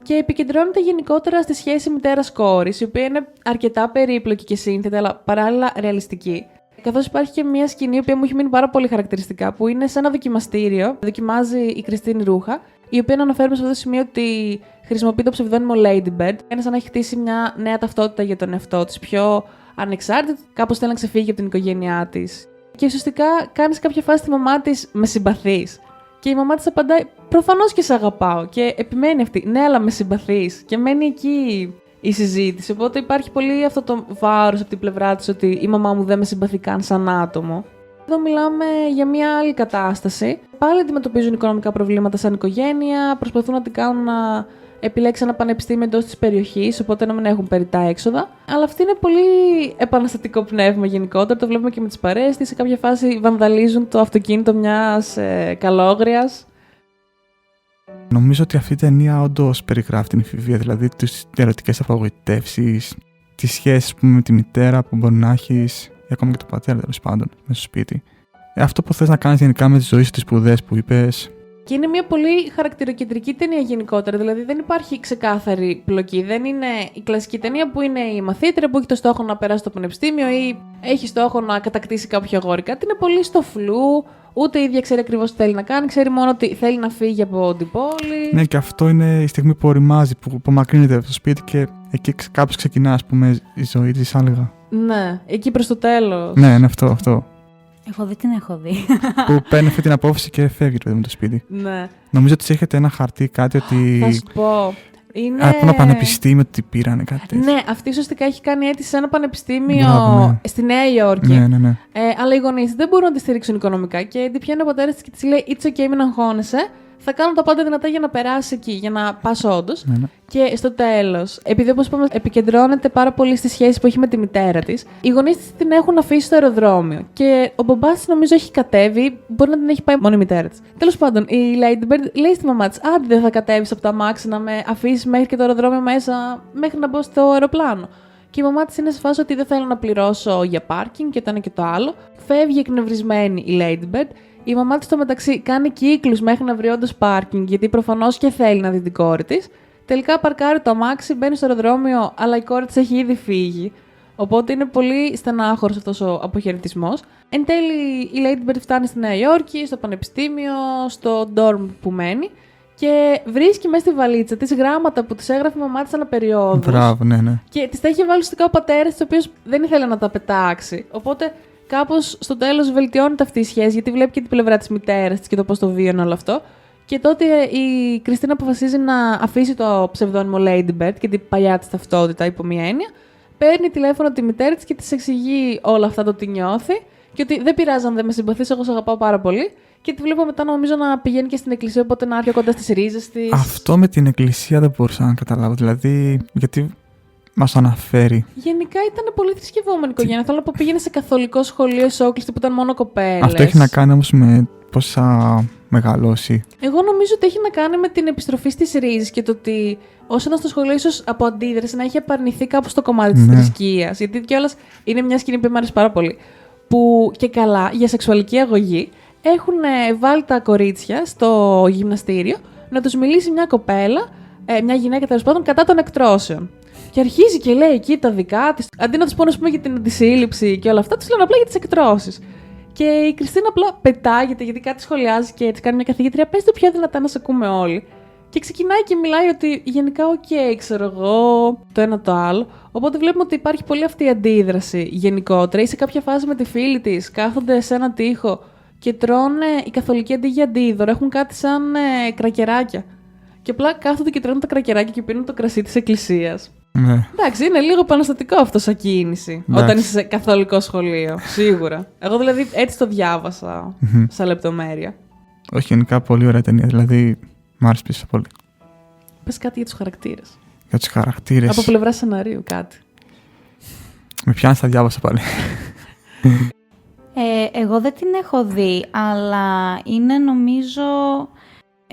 A: και επικεντρώνεται γενικότερα στη σχέση μητέρας-κόρης, η οποία είναι αρκετά περίπλοκη και σύνθετη, αλλά παράλληλα ρεαλιστική. Καθώς υπάρχει και μια σκηνή, η οποία μου έχει μείνει πάρα πολύ χαρακτηριστικά, που είναι σε ένα δοκιμαστήριο. Δοκιμάζει η Κριστίν ρούχα, η οποία αναφέρουμε σε αυτό το σημείο ότι χρησιμοποιεί το ψευδόνυμο Ladybird. Είναι σαν να έχει χτίσει μια νέα ταυτότητα για τον εαυτό της, πιο ανεξάρτητη, κάπως θέλει να ξεφύγει από την οικογένειά της. Και ουσιαστικά κάνει σε κάποια φάση τη μαμά της με συμπαθείς. Και η μαμά της απαντάει, προφανώς και σε αγαπάω. Και επιμένει αυτή, ναι, αλλά με συμπαθείς. Και μένει εκεί η συζήτηση. Οπότε υπάρχει πολύ αυτό το βάρος από την πλευρά της, ότι η μαμά μου δεν με συμπαθεί καν σαν άτομο. Εδώ μιλάμε για μια άλλη κατάσταση. Πάλι αντιμετωπίζουν οικονομικά προβλήματα σαν οικογένεια, προσπαθούν να την κάνουν να επιλέξει ένα πανεπιστήμιο εντός της περιοχής, οπότε να μην έχουν περιττά έξοδα. Αλλά αυτή είναι πολύ επαναστατικό πνεύμα γενικότερα. Το βλέπουμε και με τις παρέες της. Σε κάποια φάση βανδαλίζουν το αυτοκίνητο μιας καλόγριας.
C: Νομίζω ότι αυτή η ταινία όντως περιγράφει την εφηβεία, δηλαδή τις ερωτικές απογοητεύσεις, τις σχέσεις με τη μητέρα που μπορεί να έχεις, ή ακόμα και τον πατέρα τέλος πάντων, μέσα στο σπίτι. Αυτό που θες να κάνεις γενικά με τη ζωή σου, τις σπουδές που είπες.
A: Και είναι μια πολύ χαρακτηροκεντρική ταινία γενικότερα. Δηλαδή δεν υπάρχει ξεκάθαρη πλοκή. Δεν είναι η κλασική ταινία που είναι η μαθήτρια που έχει το στόχο να περάσει στο πανεπιστήμιο ή έχει στόχο να κατακτήσει κάποιο αγόρι. Κάτι είναι πολύ στο φλου. Ούτε η ίδια ξέρει ακριβώς τι θέλει να κάνει. Ξέρει μόνο ότι θέλει να φύγει από την πόλη.
C: Ναι, και αυτό είναι η στιγμή που οριμάζει, που απομακρύνεται από το σπίτι και εκεί κάπως ξεκινά, ας πούμε, η ζωή της, άλεγα.
A: Ναι, εκεί προς το τέλος.
C: Ναι, είναι αυτό.
B: Εγώ δεν την έχω δει.
C: Που παίρνει αυτή την απόφαση και φεύγει το παιδί με το σπίτι.
A: Ναι.
C: Νομίζω ότι έχετε ένα χαρτί, κάτι ότι.
A: Θα σου πω. Είναι...
C: Από ένα πανεπιστήμιο ότι πήρανε κάτι τέτοιο.
A: Ναι, αυτή ουσιαστικά έχει κάνει αίτηση σε ένα πανεπιστήμιο
C: Μπράβο, ναι.
A: στη Νέα Υόρκη.
C: Ναι.
A: Αλλά οι γονείς δεν μπορούν να τη στηρίξουν οικονομικά και την πιάνει ο πατέρας της και της λέει: It's okay, μην αγχώνεσαι. Θα κάνω τα πάντα δυνατά για να περάσει εκεί, για να πας όντως.
C: Ναι.
A: Και στο τέλος, επειδή όπως είπαμε, επικεντρώνεται πάρα πολύ στη σχέση που έχει με τη μητέρα της, οι γονείς της την έχουν αφήσει στο αεροδρόμιο. Και ο μπαμπάς της νομίζω έχει κατέβει, μπορεί να την έχει πάει μόνο η μητέρα της. Τέλος πάντων, η Ladybird λέει στη μαμά της: Άντε, δεν θα κατέβεις από το αμάξι να με αφήσεις μέχρι και το αεροδρόμιο μέσα, μέχρι να μπω στο αεροπλάνο. Και η μαμά της είναι σε φάση ότι δεν θέλω να πληρώσω για πάρκινγκ και το ένα και το άλλο. Φεύγει εκνευρισμένη η Ladybird. Η μαμά της στο μεταξύ κάνει κύκλους μέχρι να βρει όντως πάρκινγκ, γιατί προφανώς και θέλει να δει την κόρη της. Τελικά παρκάρει το αμάξι, μπαίνει στο αεροδρόμιο, αλλά η κόρη της έχει ήδη φύγει. Οπότε είναι πολύ στενάχωρος αυτός ο αποχαιρετισμός. Εν τέλει, η Ladybird φτάνει στη Νέα Υόρκη, στο πανεπιστήμιο, στο dorm που μένει και βρίσκει μέσα στη βαλίτσα της γράμματα που της έγραφε η μαμά της αναπεριόδους.
C: Μπράβο, ναι. Και
A: της τα είχε βάλει ουσιαστικά ο πατέρας της, ο οποίος δεν ήθελε να τα πετάξει. Οπότε κάπως στο τέλος βελτιώνεται αυτή η σχέση, γιατί βλέπει και την πλευρά της μητέρας της και το πώς το βίωνε όλο αυτό. Και τότε η Κριστίνα αποφασίζει να αφήσει το ψευδόνυμο Ladybird και την παλιά της ταυτότητα υπό μία έννοια. Παίρνει τηλέφωνο τη μητέρα της και της εξηγεί όλα αυτά το τι νιώθει και ότι δεν πειράζει αν δεν με συμπαθείς, εγώ σε αγαπάω πάρα πολύ. Και τη βλέπω μετά νομίζω να πηγαίνει και στην εκκλησία, οπότε να έρχεται κοντά στις ρίζες της.
C: Αυτό με την εκκλησία δεν μπορούσα να καταλάβω. Δηλαδή, γιατί μας αναφέρει.
A: Γενικά ήταν πολύ θρησκευόμενη οικογένεια. Θέλω να πω, πήγαινε σε καθολικό σχολείο εσόκλειστη που ήταν μόνο κοπέλες.
C: Αυτό έχει να κάνει όμως με πώς θα μεγαλώσει.
A: Εγώ νομίζω ότι έχει να κάνει με την επιστροφή στις ρίζες και το ότι όσο ήταν στο σχολείο, ίσως από αντίδραση να έχει απαρνηθεί κάπως το κομμάτι της θρησκείας. Γιατί κιόλας είναι μια σκηνή που μου αρέσει πάρα πολύ. Που και καλά για σεξουαλική αγωγή έχουν βάλει τα κορίτσια στο γυμναστήριο να τους μιλήσει μια κοπέλα, μια γυναίκα τέλος πάντων, κατά των εκτρώσεων. Και αρχίζει και λέει εκεί τα δικά της. Αντί να τους πούνε, ας πούμε, για την αντισύλληψη και όλα αυτά, τους λένε απλά για τις εκτρώσεις. Και η Κριστίνα απλά πετάγεται, γιατί κάτι σχολιάζει και της κάνει μια καθηγήτρια. Πες το πιο δυνατά να σε ακούμε όλοι. Και ξεκινάει και μιλάει ότι γενικά, ξέρω εγώ, το ένα το άλλο. Οπότε βλέπουμε ότι υπάρχει πολύ αυτή η αντίδραση γενικότερα. Ή σε κάποια φάση με τη φίλη της κάθονται σε ένα τοίχο και τρώνε οι καθολικοί αντί για αντίδωρο. Έχουν κάτι σαν κρακεράκια. Και απλά κάθονται και τρώνε τα κρακεράκια και πίνουν το κρασί της εκκλησίας.
C: Ναι.
A: Εντάξει, είναι λίγο επαναστατικό αυτό σαν κίνηση.
C: Εντάξει.
A: Όταν είσαι σε καθολικό σχολείο. Σίγουρα. Εγώ δηλαδή έτσι το διάβασα σαν λεπτομέρεια.
C: Όχι, γενικά πολύ ωραία ταινία. Δηλαδή, μ' άρεσε πίσω πολύ.
A: Πες κάτι για τους χαρακτήρες.
C: Για τους χαρακτήρες.
A: Από πλευρά σεναρίου, κάτι.
C: Με πιάνεις, θα διάβασα πάλι.
B: Εγώ δεν την έχω δει, αλλά είναι νομίζω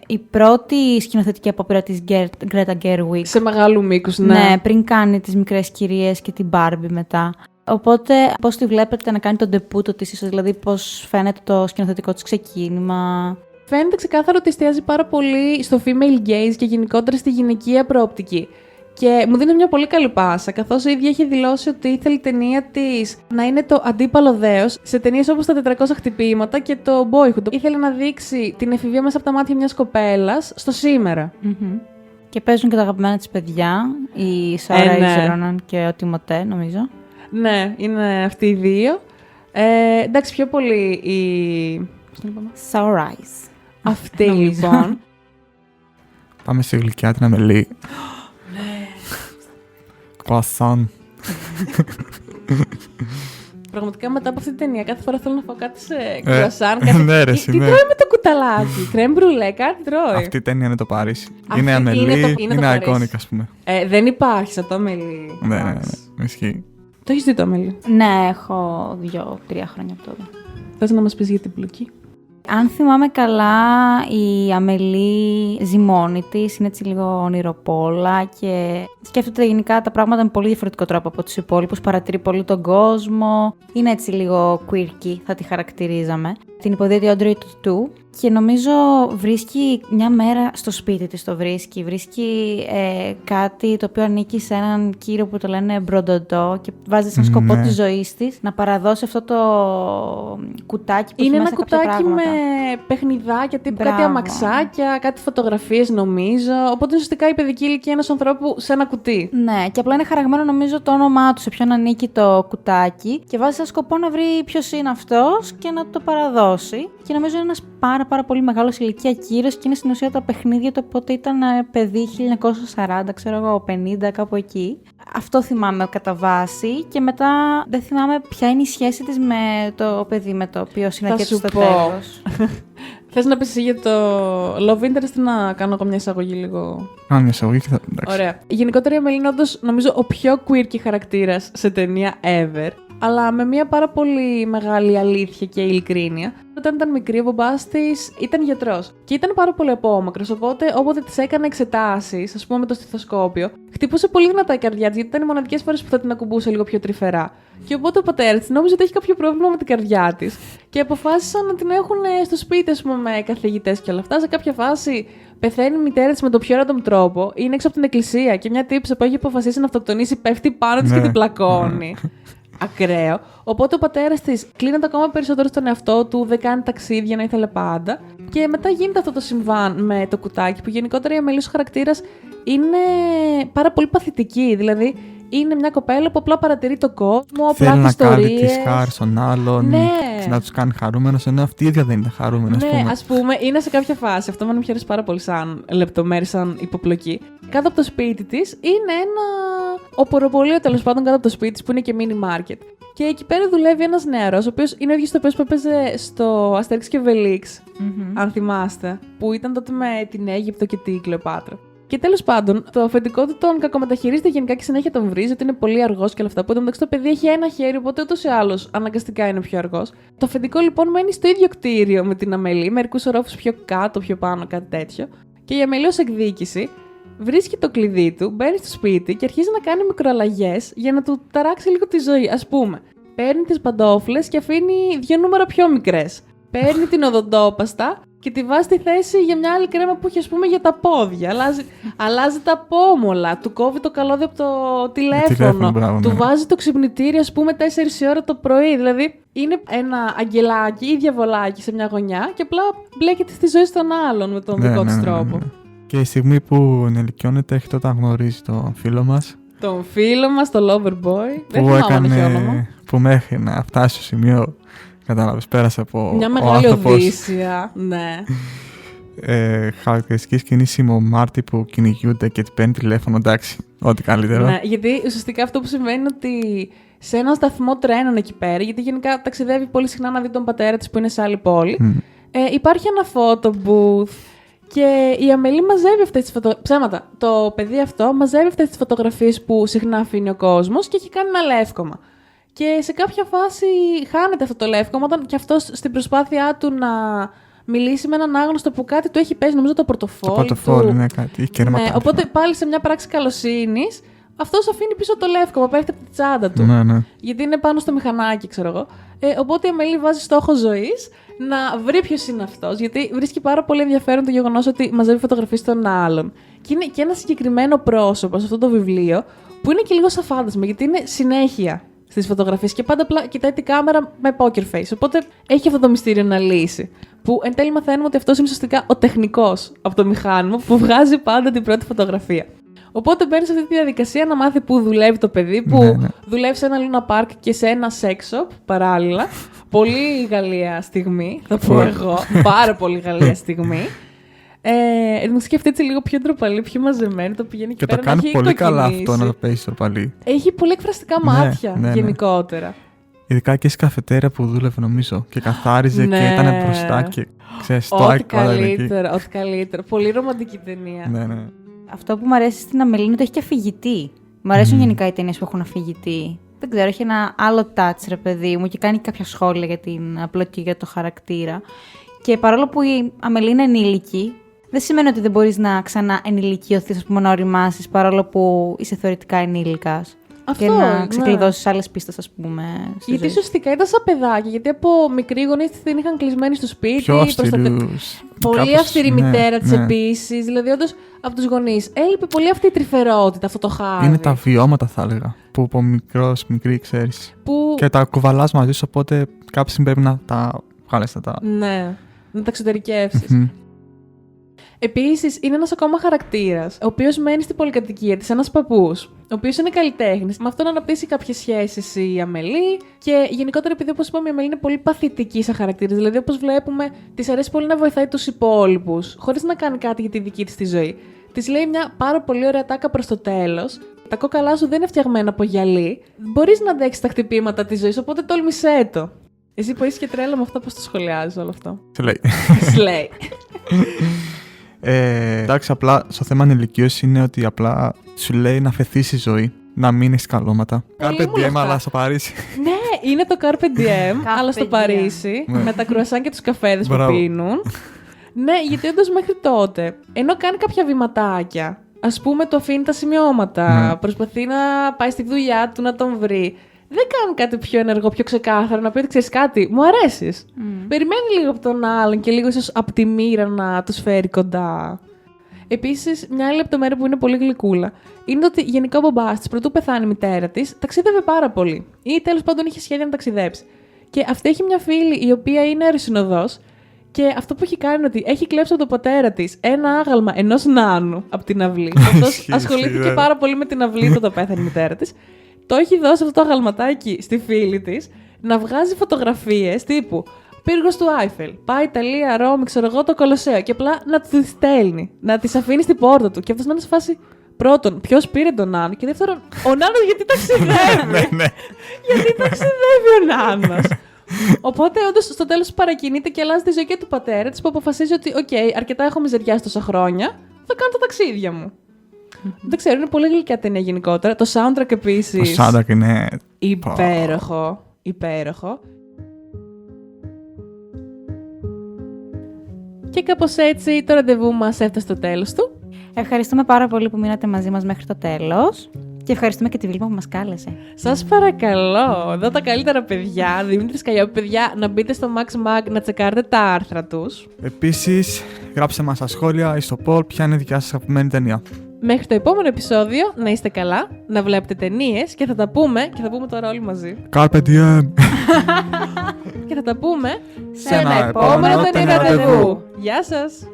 B: η πρώτη σκηνοθετική απόπειρα της Γκρέτα Γκέρουιγκ.
A: Σε μεγάλου μήκους, ναι.
B: Ναι, πριν κάνει τις μικρές κυρίες και την Barbie μετά. Οπότε, πώς τη βλέπετε να κάνει τον ντεπούτο της, ίσως, δηλαδή πώς φαίνεται το σκηνοθετικό της ξεκίνημα.
A: Φαίνεται ξεκάθαρο ότι εστιάζει πάρα πολύ στο female gaze και γενικότερα στη γυναικεία προοπτική. Και μου δίνει μια πολύ καλή πάσα, καθώς η ίδια έχει δηλώσει ότι ήθελε η ταινία της να είναι το αντίπαλο δέος σε ταινίες όπως τα 400 χτυπήματα και το Boyhood. Ήθελε να δείξει την εφηβεία μέσα από τα μάτια μιας κοπέλας στο σήμερα.
B: Mm-hmm. Και παίζουν και τα αγαπημένα της παιδιά, η Σάρα Ισερόναν και ο Τιμωτέ, νομίζω.
A: Ναι, είναι αυτοί οι δύο. Εντάξει, πιο πολύ η... Πώς την είπαμε?
B: Sunrise.
A: Αυτή λοιπόν.
C: Πάμε στη γλυκιά την Αμελή.
A: Ναι.
C: Croissant.
A: Πραγματικά μετά από αυτή την ταινία, κάθε φορά θέλω να φάω κάτι σε κρουασάν.
C: Ναι, ρε,
A: τι τρώει με το κουταλάκι, κρέμ μπρουλέ, κάτι τρώει.
C: Αυτή η ταινία είναι το Παρίσι. Είναι Αμελή, είναι iconic, ας πούμε.
A: Δεν υπάρχει σαν το Αμελή.
C: Ναι, ισχύει.
A: Το έχεις δει το Αμελή?
B: Ναι, έχω 2-3 χρόνια από τότε.
A: Θες να μας πεις για την πλοκή?
B: Αν θυμάμαι καλά, η Αμελή ζει μόνη της, είναι έτσι λίγο ονειροπόλα και σκέφτεται γενικά τα πράγματα με πολύ διαφορετικό τρόπο από τους υπόλοιπους, παρατηρεί πολύ τον κόσμο, είναι έτσι λίγο quirky, θα τη χαρακτηρίζαμε. Την υποδίδει ο Audrey Tautou και νομίζω βρίσκει μια μέρα στο σπίτι της, βρίσκει κάτι το οποίο ανήκει σε έναν κύριο που το λένε Μπροντοντό και βάζει σαν σκοπό της ζωής της να παραδώσει αυτό το κουτάκι που
A: είναι
B: έχει μέσα κάποια πράγματα.
A: Είναι ένα κουτάκι με παιχνιδάκια, τύπου κάτι αμαξάκια, κάτι φωτογραφίες νομίζω, οπότε ουσιαστικά η παιδική ηλικία ενός ανθρώπου σε ένα κουτί.
B: Ναι, και απλά είναι χαραγμένο νομίζω το όνομά του, σε ποιον ανήκει το κουτάκι και βάζει σαν σκοπό να βρει ποιος είναι αυτός και να το παραδώσει. Και νομίζω είναι ένας πάρα πολύ μεγάλος ηλικία κύριος και είναι στην ουσία τα παιχνίδια του, οπότε ήταν παιδί 1940, ξέρω εγώ, 50, κάπου εκεί. Αυτό θυμάμαι κατά βάση και μετά δεν θυμάμαι ποια είναι η σχέση της με το παιδί με το οποίο συναντιέται στο τέλος.
A: Θες να πεις εσύ για το Love Interest ή να κάνω εγώ μια εισαγωγή λίγο?
C: Κάνω μια εισαγωγή και θα...
A: Ωραία. Γενικότερα η Αμελή είναι όντως νομίζω ο πιο quirky χαρακτήρας σε ταινία ever, αλλά με μια πάρα πολύ μεγάλη αλήθεια και ειλικρίνεια. Όταν ήταν μικρή, ο μπαμπάς της ήταν γιατρός και ήταν πάρα πολύ απόμακρος. Οπότε, όποτε της έκανε εξετάσεις, ας πούμε με το στιθοσκόπιο, χτυπούσε πολύ δυνατά η καρδιά της, γιατί ήταν οι μοναδικές φορές που θα την ακουμπούσε λίγο πιο τρυφερά. Και οπότε ο πατέρας της νόμιζε ότι έχει κάποιο πρόβλημα με την καρδιά της και αποφάσισαν να την έχουν στο σπίτι, ας πούμε, με καθηγητές και όλα αυτά. Σε κάποια φάση πεθαίνει η μητέρα της με το πιο random τρόπο, είναι έξω από την εκκλησία και μια τύψα που έχει αποφασίσει να αυτοκτονήσει πέφτει πάνω της και την πλακώνει. Ακραίο. Οπότε ο πατέρας της κλείνεται ακόμα περισσότερο στον εαυτό του, δεν κάνει ταξίδια να ήθελε πάντα. Και μετά γίνεται αυτό το συμβάν με το κουτάκι, που γενικότερα η Αμελή ως χαρακτήρας είναι πάρα πολύ παθητική. Δηλαδή είναι μια κοπέλα που απλά παρατηρεί τον κόσμο, απλά
C: θέλει
A: ιστορίες.
C: Θέλει να κάνει τη χάρη στον άλλον,
A: ναι.
C: να τους κάνει χαρούμενος, ενώ αυτή η ίδια δεν είναι χαρούμενη.
A: Ναι, ας πούμε, είναι σε κάποια φάση, αυτό με πιέρεσε πάρα πολύ σαν λεπτομέρεια, σαν υποπλοκή. Κάτω από το σπίτι της είναι ένα οποροπολείο, τέλος πάντων, κάτω από το σπίτι της, που είναι και mini market. Και εκεί πέρα δουλεύει ένας νεαρός, ο οποίος είναι ο ίδιος τοπιός που έπαιζε στο Αστέρix και Βελίξ, αν θυμάστε, που ήταν τότε με την Αίγυπτο και την Κλεοπάτρα. Και τέλος πάντων, το αφεντικό του τον κακομεταχειρίζεται γενικά και συνέχεια τον βρίζει ότι είναι πολύ αργός και όλα αυτά. Που εντωμεταξύ το παιδί έχει ένα χέρι, οπότε ούτως ή άλλως αναγκαστικά είναι πιο αργός. Το αφεντικό λοιπόν μένει στο ίδιο κτίριο με την Αμελή, μερικούς ορόφους πιο κάτω, πιο πάνω, κάτι τέτοιο. Και η Αμελή ως εκδίκηση βρίσκει το κλειδί του, μπαίνει στο σπίτι και αρχίζει να κάνει μικροαλλαγές για να του ταράξει λίγο τη ζωή. Ας πούμε, παίρνει τις παντόφλες και αφήνει 2 νούμερα πιο μικρές. Παίρνει την οδοντόπαστα και τη βάζει στη θέση για μια άλλη κρέμα που έχει, ας πούμε, για τα πόδια. Αλλάζει τα πόμολα, του κόβει το καλώδιο από το τηλέφωνο,
C: μπράβο,
A: του
C: ναι.
A: βάζει το ξυπνητήρι, ας πούμε, 4 η ώρα το πρωί. Δηλαδή, είναι ένα αγγελάκι ή διαβολάκι σε μια γωνιά και απλά μπλέκεται στη ζωή των άλλων με τον δικό της τρόπο.
C: Ναι. Και η στιγμή που ενηλικιώνεται έχει τότε γνωρίζει τον φίλο μας.
A: Τον φίλο μας, τον Loverboy. Δεν θυμάμαι αν έχει όνομα.
C: Που μέχρι να φτάσει στο σημείο, κατάλαβες, πέρασε από
A: μια μεγάλη οδύσσια, ναι.
C: Χαρακτηριστική σκηνή με ο Μάρτι που κυνηγούνται και την παίρνει τηλέφωνο, εντάξει, ό,τι καλύτερο.
A: Ναι, γιατί ουσιαστικά αυτό που συμβαίνει είναι ότι σε ένα σταθμό τρένων εκεί πέρα, γιατί γενικά ταξιδεύει πολύ συχνά να δει τον πατέρα της που είναι σε άλλη πόλη, υπάρχει ένα photo booth και η Αμελή μαζεύει αυτές τις φωτογραφίες. Ψέματα, το παιδί αυτό μαζεύει αυτές τις φωτογραφίες που συχνά αφήνει ο κόσμος και έχει κάνει ένα λεύκομα. Και σε κάποια φάση χάνεται αυτό το λεύκομα όταν και αυτός στην προσπάθειά του να μιλήσει με έναν άγνωστο που κάτι του έχει πέσει, νομίζω το πορτοφόλι. Το
C: πορτοφόλι, ναι, κάτι.
A: Ναι, οπότε πάλι σε μια πράξη καλοσύνης, αυτός αφήνει πίσω το λεύκομα, πέφτει από τη τσάντα του.
C: Ναι.
A: Γιατί είναι πάνω στο μηχανάκι, ξέρω εγώ. Οπότε η Αμελή βάζει στόχο ζωής να βρει ποιος είναι αυτός, γιατί βρίσκει πάρα πολύ ενδιαφέρον το γεγονός ότι μαζεύει φωτογραφίες των άλλων. Και είναι και ένα συγκεκριμένο πρόσωπο σε αυτό το βιβλίο, που είναι και λίγο σαν φάντασμα, γιατί είναι συνέχεια στις φωτογραφίες και πάντα απλά κοιτάει την κάμερα με poker face. Οπότε έχει αυτό το μυστήριο να λύσει. Που εν τέλει μαθαίνουμε ότι αυτός είναι ουσιαστικά ο τεχνικός από το μηχάνημα που βγάζει πάντα την πρώτη φωτογραφία. Οπότε μπαίνει σε αυτή τη διαδικασία να μάθει πού δουλεύει το παιδί, που δουλεύει σε ένα Luna Park και σε ένα sex shop παράλληλα. Πολύ Γαλλία στιγμή, θα πω εγώ. Πάρα πολύ Γαλλία στιγμή. Μου σκεφτεί έτσι λίγο πιο ντροπαλή, πιο μαζεμένη. Το πηγαίνει
C: και
A: πέρα,
C: το κάνει πολύ καλά αυτό να το παίζει ντροπαλή.
A: Έχει πολύ εκφραστικά μάτια γενικότερα.
C: Ειδικά και στην καφετέρια που δούλευε, νομίζω. Και καθάριζε
A: Ναι.
C: και ήταν μπροστά και ξέρεις, το
A: Ό,τι
C: άκουγα εκεί.
A: καλύτερο, ό,τι καλύτερο. Πολύ ρομαντική ταινία.
C: Ναι, ναι.
B: Αυτό που μου αρέσει στην Αμελή είναι ότι έχει και αφηγητή. Μου αρέσουν γενικά οι ταινίες που έχουν αφηγητή. Δεν ξέρω, έχει ένα άλλο touch, ρε παιδί μου, και κάνει κάποια σχόλια για την απλοκή, για το χαρακτήρα. Και παρόλο που η Αμελή είναι ενήλικη, δεν σημαίνει ότι δεν μπορείς να ξανά ενηλικιωθείς, ας πούμε, να οριμάσεις, παρόλο που είσαι θεωρητικά ενήλικας.
A: Αυτό,
B: Και να
A: ναι.
B: ξεκλειδώσεις άλλες πίστες, ας πούμε. στη
A: Γιατί
B: ζωή σου.
A: ουσιαστικά ήταν σαν παιδάκι, γιατί από μικρή γονείς την είχαν κλεισμένη στο σπίτι.
C: Πιο αυστηρούς.
A: Πολύ
C: Κάπως,
A: αυστηρή
C: ναι,
A: μητέρα της
C: ναι.
A: επίσης. Δηλαδή, όντως από τους γονείς έλειπε πολύ αυτή η τρυφερότητα, αυτό το χάδι.
C: Είναι τα βιώματα, θα έλεγα. Που από μικρή ξέρεις.
A: Που...
C: Και τα κουβαλάς μαζί σου, οπότε κάποια στιγμή πρέπει να τα βγάλεις.
A: Ναι, να τα εξωτερικεύσεις.
C: Μμμ.
A: Επίσης, είναι ένας ακόμα χαρακτήρας, ο οποίος μένει στην πολυκατοικία της, ένας παππούς, ο οποίος είναι καλλιτέχνης. Με αυτόν αναπτύσσει κάποιες σχέσεις η Αμελή και γενικότερα, επειδή όπως είπαμε, η Αμελή είναι πολύ παθητική σαν χαρακτήρας. Δηλαδή, όπως βλέπουμε, της αρέσει πολύ να βοηθάει τους υπόλοιπους, χωρίς να κάνει κάτι για τη δική της τη ζωή. Της λέει μια πάρα πολύ ωραία τάκα προς το τέλος. Τα κόκαλά σου δεν είναι φτιαγμένα από γυαλί. Μπορείς να αντέξεις τα χτυπήματα της ζωής, οπότε τόλμησέ το. Εσύ που είσαι και τρέλα με αυτό, πώς το σχολιάζεις όλο αυτό.
C: Τι λέει.
A: Σλέι.
C: Εντάξει, απλά στο θέμα ανηλικίωση είναι ότι απλά σου λέει να φεθείς η ζωή, να μην έχεις καλώματα.
A: Πολύ
C: Carpe
A: μου λεφτά.
C: diem, αλλά στο Παρίσι.
A: Ναι, είναι το Carpe Diem, αλλά στο
B: Diem.
A: Παρίσι,
C: Ναι.
A: με τα κρουασάν και τους καφέδες που
C: Μπράβο.
A: πίνουν. Ναι, γιατί όντως μέχρι τότε, ενώ κάνει κάποια βηματάκια, ας πούμε το αφήνει τα σημειώματα,
C: Ναι.
A: προσπαθεί να πάει στη δουλειά του να τον βρει, δεν κάνει κάτι πιο ενεργό, πιο ξεκάθαρο, να πει ότι ξέρεις κάτι, μου αρέσεις. Περιμένει λίγο από τον άλλον και λίγο ίσως από τη μοίρα να τους φέρει κοντά. Επίσης, μια άλλη λεπτομέρεια που είναι πολύ γλυκούλα είναι ότι γενικά ο μπαμπάς της, πρωτού πεθάνει η μητέρα της, ταξίδευε πάρα πολύ. Ή τέλος πάντων είχε σχέδια να ταξιδέψει. Και αυτή έχει μια φίλη η οποία είναι αεροσυνοδός και αυτό που έχει κάνει είναι ότι έχει κλέψει από τον πατέρα της ένα άγαλμα ενός νάνου από την αυλή. Αυτός
C: Ισχύει,
A: ασχολήθηκε
C: ισχύει,
A: πάρα πολύ με την αυλή όταν πέθανε η μητέρα της. Το έχει δώσει αυτό το αγαλματάκι στη φίλη της να βγάζει φωτογραφίες τύπου πύργος του Άιφελ, πάει Ιταλία, Ρώμη, ξέρω εγώ, το Κολοσσέο και απλά να του στέλνει, να τις αφήνει στην πόρτα του και αυτός να είναι σε φάση πρώτον, ποιος πήρε τον Νάνο και δεύτερον, ο Νάνος γιατί ταξιδεύει.
C: Ναι.
A: Γιατί ταξιδεύει ο Νάνος. Οπότε, όντως, στο τέλος παρακινείται και αλλάζει τη ζωή και του πατέρα της που αποφασίζει ότι, οκ, αρκετά έχω μιζεριάσει τόσα χρόνια, θα κάνω τα ταξίδια μου. Δεν ξέρω, είναι πολύ γλυκιά ταινία γενικότερα. Το soundtrack επίσης.
C: Το soundtrack είναι.
A: Υπέροχο. Υπέροχο. Και κάπως έτσι το ραντεβού μας έφτασε στο τέλος του.
B: Ευχαριστούμε πάρα πολύ που μείνατε μαζί μας μέχρι το τέλος. Και ευχαριστούμε και τη Βίλμα που μας κάλεσε.
A: Σας παρακαλώ, εδώ τα καλύτερα παιδιά, Δημήτρης Καλλιόπη, παιδιά, να μπείτε στο Max Mag να τσεκάρετε τα άρθρα τους.
C: Επίσης, γράψτε μας στα σχόλια ή στο poll ποια είναι η δικιά σας αγαπημένη ταινία.
A: Μέχρι το επόμενο επεισόδιο, να είστε καλά, να βλέπετε ταινίες και θα τα πούμε, και θα πούμε τώρα όλοι μαζί,
C: Carpe diem!
A: και θα τα πούμε
B: Σε ένα
A: επόμενο ταινία ραντεβού. Γεια σας!